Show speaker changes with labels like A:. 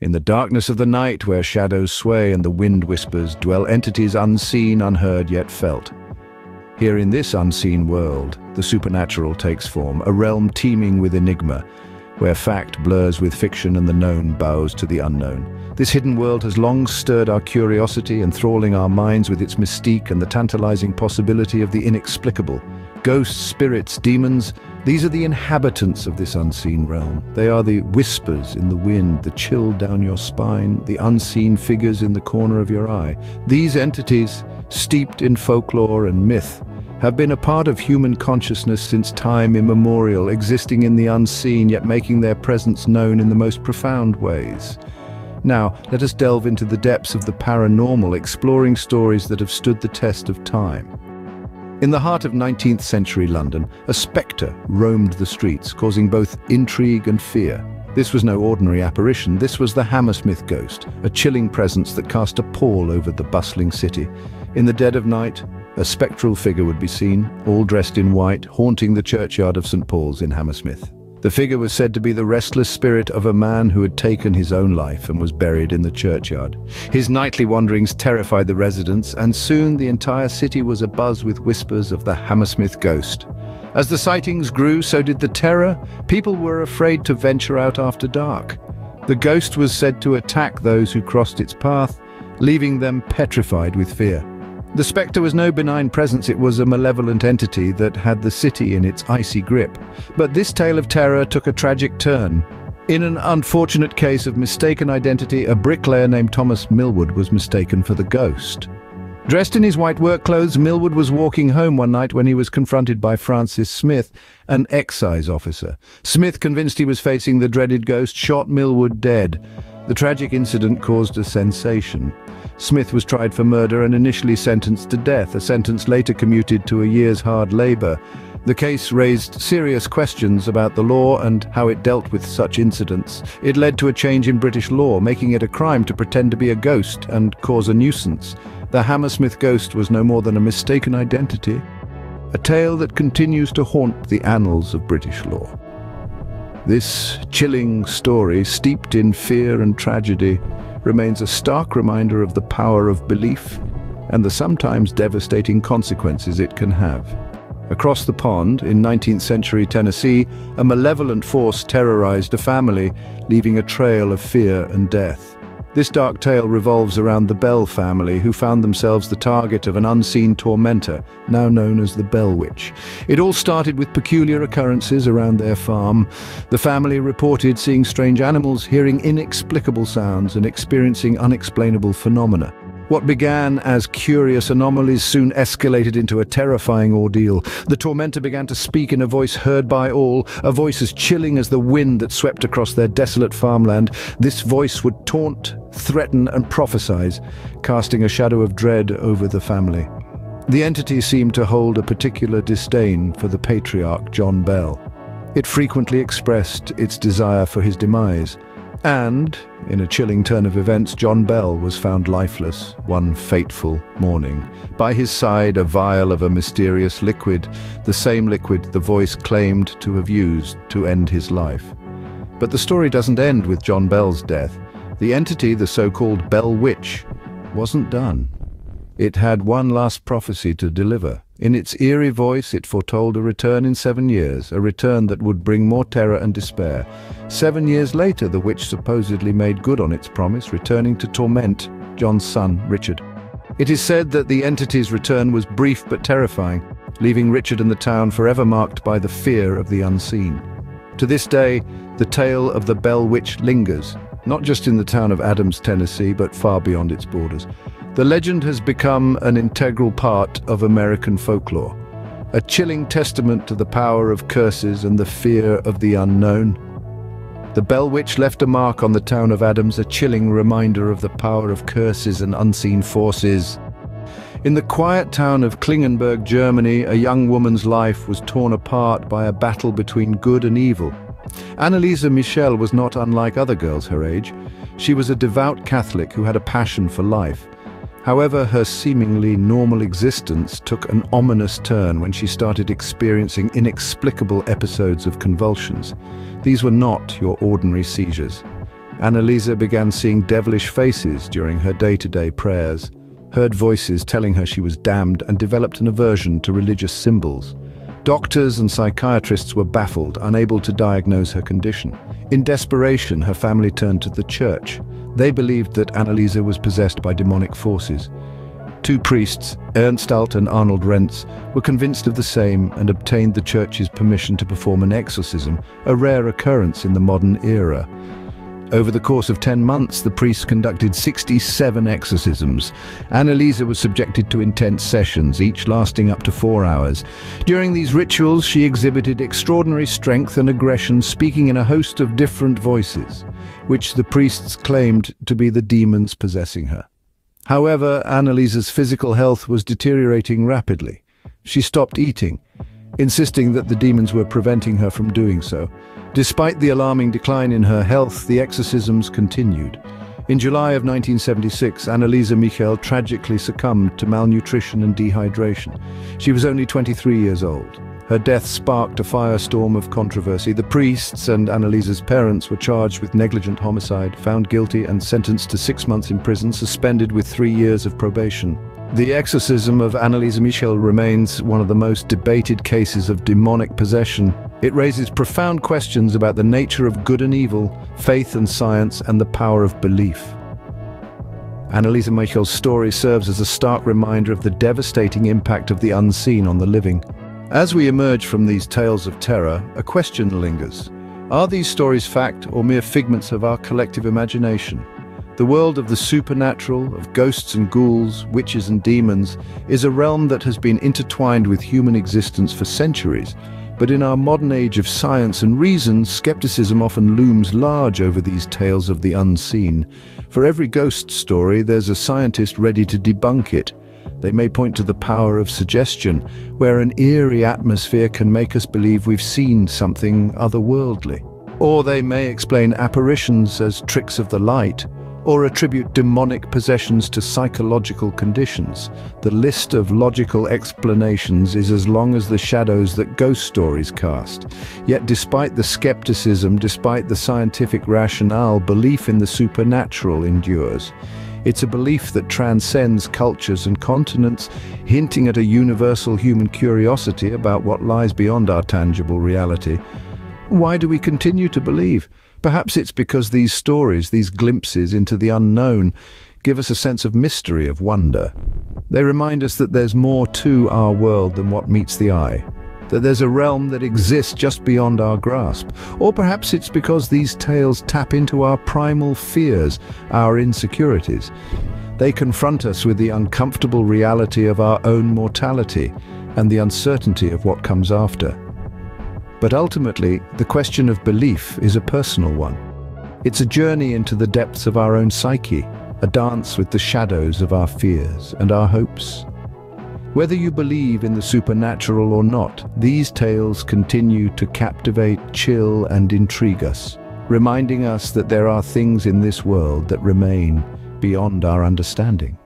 A: In the darkness of the night, where shadows sway and the wind whispers, dwell entities unseen, unheard, yet felt. Here in this unseen world, the supernatural takes form, a realm teeming with enigma, where fact blurs with fiction and the known bows to the unknown. This hidden world has long stirred our curiosity, enthralling our minds with its mystique and the tantalizing possibility of the inexplicable. Ghosts, spirits, demons, these are the inhabitants of this unseen realm. They are the whispers in the wind, the chill down your spine, the unseen figures in the corner of your eye. These entities, steeped in folklore and myth, have been a part of human consciousness since time immemorial, existing in the unseen yet making their presence known in the most profound ways. Now, let us delve into the depths of the paranormal, exploring stories that have stood the test of time. In the heart of 19th century London, a spectre roamed the streets, causing both intrigue and fear. This was no ordinary apparition, this was the Hammersmith ghost, a chilling presence that cast a pall over the bustling city. In the dead of night, a spectral figure would be seen, all dressed in white, haunting the churchyard of St. Paul's in Hammersmith. The figure was said to be the restless spirit of a man who had taken his own life and was buried in the churchyard. His nightly wanderings terrified the residents, and soon the entire city was abuzz with whispers of the Hammersmith ghost. As the sightings grew, so did the terror. People were afraid to venture out after dark. The ghost was said to attack those who crossed its path, leaving them petrified with fear. The spectre was no benign presence, it was a malevolent entity that had the city in its icy grip. But this tale of terror took a tragic turn. In an unfortunate case of mistaken identity, a bricklayer named Thomas Millwood was mistaken for the ghost. Dressed in his white work clothes, Millwood was walking home one night when he was confronted by Francis Smith, an excise officer. Smith, convinced he was facing the dreaded ghost, shot Millwood dead. The tragic incident caused a sensation. Smith was tried for murder and initially sentenced to death, a sentence later commuted to a year's hard labor. The case raised serious questions about the law and how it dealt with such incidents. It led to a change in British law, making it a crime to pretend to be a ghost and cause a nuisance. The Hammersmith ghost was no more than a mistaken identity, a tale that continues to haunt the annals of British law. This chilling story, steeped in fear and tragedy, remains a stark reminder of the power of belief and the sometimes devastating consequences it can have. Across the pond, in 19th century Tennessee, a malevolent force terrorized a family, leaving a trail of fear and death. This dark tale revolves around the Bell family, who found themselves the target of an unseen tormentor, now known as the Bell Witch. It all started with peculiar occurrences around their farm. The family reported seeing strange animals, hearing inexplicable sounds, and experiencing unexplainable phenomena. What began as curious anomalies soon escalated into a terrifying ordeal. The tormentor began to speak in a voice heard by all, a voice as chilling as the wind that swept across their desolate farmland. This voice would taunt, threaten, and prophesize, casting a shadow of dread over the family. The entity seemed to hold a particular disdain for the patriarch John Bell. It frequently expressed its desire for his demise. And, in a chilling turn of events, John Bell was found lifeless one fateful morning. By his side, a vial of a mysterious liquid, the same liquid the voice claimed to have used to end his life. But the story doesn't end with John Bell's death. The entity, the so-called Bell Witch, wasn't done. It had one last prophecy to deliver. In its eerie voice, it foretold a return in 7 years, a return that would bring more terror and despair. 7 years later, the witch supposedly made good on its promise, returning to torment John's son, Richard. It is said that the entity's return was brief but terrifying, leaving Richard and the town forever marked by the fear of the unseen. To this day, the tale of the Bell Witch lingers, not just in the town of Adams, Tennessee, but far beyond its borders. The legend has become an integral part of American folklore, a chilling testament to the power of curses and the fear of the unknown. The Bell Witch left a mark on the town of Adams, a chilling reminder of the power of curses and unseen forces. In the quiet town of Klingenberg, Germany, a young woman's life was torn apart by a battle between good and evil. Annalisa Michel was not unlike other girls her age. She was a devout Catholic who had a passion for life. However, her seemingly normal existence took an ominous turn when she started experiencing inexplicable episodes of convulsions. These were not your ordinary seizures. Annalisa began seeing devilish faces during her day-to-day prayers, heard voices telling her she was damned, and developed an aversion to religious symbols. Doctors and psychiatrists were baffled, unable to diagnose her condition. In desperation, her family turned to the church. They believed that Annalisa was possessed by demonic forces. Two priests, Ernst Alt and Arnold Rentz, were convinced of the same and obtained the church's permission to perform an exorcism, a rare occurrence in the modern era. Over the course of 10 months, the priests conducted 67 exorcisms. Annalisa was subjected to intense sessions, each lasting up to 4 hours. During these rituals, she exhibited extraordinary strength and aggression, speaking in a host of different voices, which the priests claimed to be the demons possessing her. However, Annalisa's physical health was deteriorating rapidly. She stopped eating, insisting that the demons were preventing her from doing so. Despite the alarming decline in her health, the exorcisms continued. In July of 1976, Annalisa Michel tragically succumbed to malnutrition and dehydration. She was only 23 years old. Her death sparked a firestorm of controversy. The priests and Annalisa's parents were charged with negligent homicide, found guilty and sentenced to 6 months in prison, suspended with 3 years of probation. The exorcism of Annalisa Michel remains one of the most debated cases of demonic possession. It raises profound questions about the nature of good and evil, faith and science, and the power of belief. Annalisa Michel's story serves as a stark reminder of the devastating impact of the unseen on the living. As we emerge from these tales of terror, a question lingers. Are these stories fact or mere figments of our collective imagination? The world of the supernatural, of ghosts and ghouls, witches and demons, is a realm that has been intertwined with human existence for centuries. But in our modern age of science and reason, skepticism often looms large over these tales of the unseen. For every ghost story, there's a scientist ready to debunk it. They may point to the power of suggestion, where an eerie atmosphere can make us believe we've seen something otherworldly. Or they may explain apparitions as tricks of the light, or attribute demonic possessions to psychological conditions. The list of logical explanations is as long as the shadows that ghost stories cast. Yet despite the skepticism, despite the scientific rationale, belief in the supernatural endures. It's a belief that transcends cultures and continents, hinting at a universal human curiosity about what lies beyond our tangible reality. Why do we continue to believe? Perhaps it's because these stories, these glimpses into the unknown, give us a sense of mystery, of wonder. They remind us that there's more to our world than what meets the eye, that there's a realm that exists just beyond our grasp. Or perhaps it's because these tales tap into our primal fears, our insecurities. They confront us with the uncomfortable reality of our own mortality and the uncertainty of what comes after. But ultimately, the question of belief is a personal one. It's a journey into the depths of our own psyche, a dance with the shadows of our fears and our hopes. Whether you believe in the supernatural or not, these tales continue to captivate, chill, and intrigue us, reminding us that there are things in this world that remain beyond our understanding.